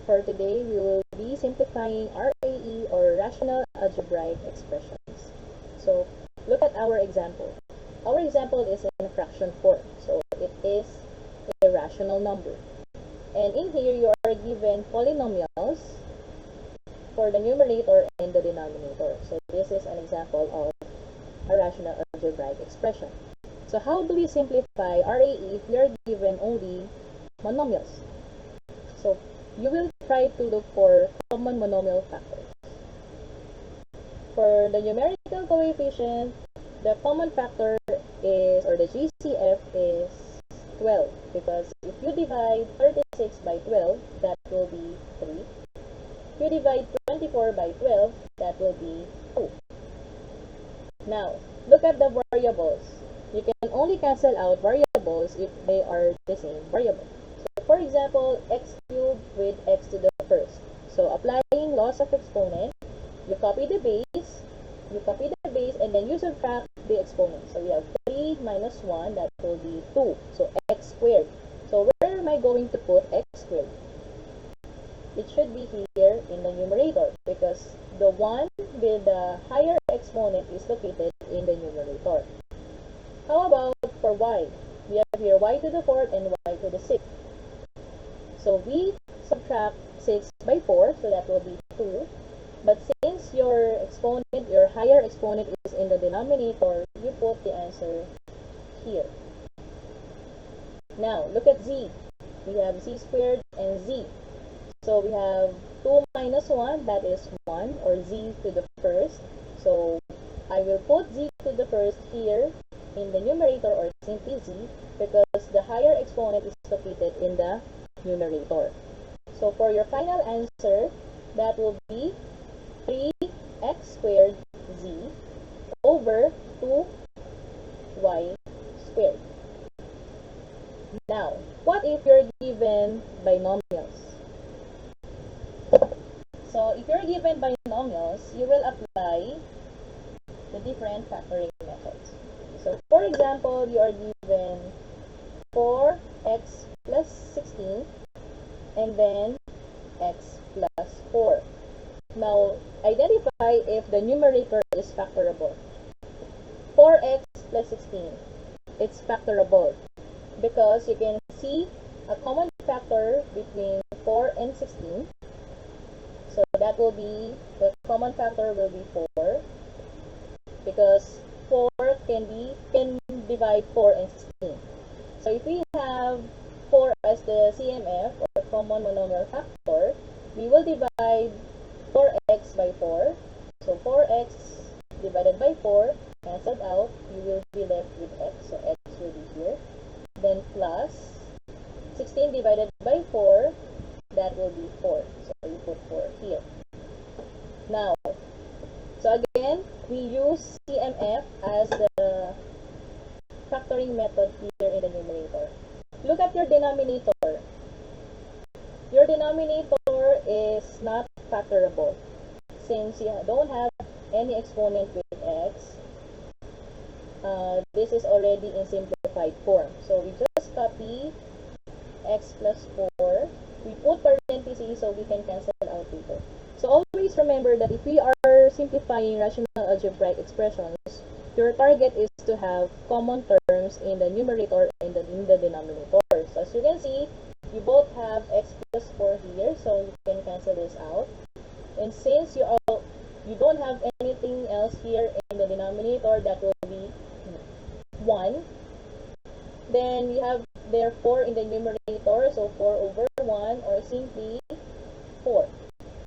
for today, we will be simplifying RAE or rational algebraic expressions. So look at our example. Our example is in fraction form, so it is a rational number. And in here, you are given polynomials for the numerator and the denominator. So this is an example of a rational algebraic expression. So how do we simplify RAE if we are given only monomials? So you will try to look for common monomial factors. For the numerical coefficient, the common factor is, or the GCF is 12, because if you divide 36 by 12, that will be 3. If you divide 24 by 12, that will be 2. Now, look at the variables. You can only cancel out variables if they are the same variable. So, for example, x cubed with x to the first. So, applying laws of exponent, you copy the base, and then you subtract the exponent. So, we have 3 minus 1, that will be 2. So, x squared. So, where am I going to put x squared? It should be here in the numerator, because the one with the higher exponent is located in the numerator. How about for y? We have here y to the 4th and y to the 6th. So we subtract 6 by 4, so that will be 2. But since your exponent, your higher exponent is in the denominator, you put the answer here. Now, look at z. We have z squared and z. So we have 2 minus 1, that is 1, or z to the first. So I will put z to the first here in the numerator, or simply z, because the higher exponent is located in the numerator. So for your final answer, that will be 3x squared z over 2y squared. Now, what if you're given binomials? So if you're given binomials, you will apply the different factoring methods. So for example, you are given 4x plus 16 and then x plus 4. Now, identify if the numerator is factorable. 4x plus 16, it's factorable because you can see a common factor between 4 and 16. So that will be, the common factor will be 4, because 4 can divide 4 and 16. So if we have 4 as the CMF, or common monomial factor, we will divide 4x by 4. So 4x divided by 4, cancelled out, you will be left with x. So x will be here. Then plus 16 divided by 4, that will be 4. So you put 4 here. Now, so again, we use CMF as the factoring method here in the numerator. Look at your denominator. Your denominator is not factorable since you don't have any exponent with x. This is already in simplified form. So we just copy x plus 4. We put parentheses so we can cancel out later. So always remember that if we are simplifying rational algebraic expressions, your target is to have common terms in the numerator and in the denominator. So as you can see, you both have x plus 4 here, so you can cancel this out. And since you don't have anything else here in the denominator, that will be 1. Then you have there 4 in the numerator, so 4 over 1, or simply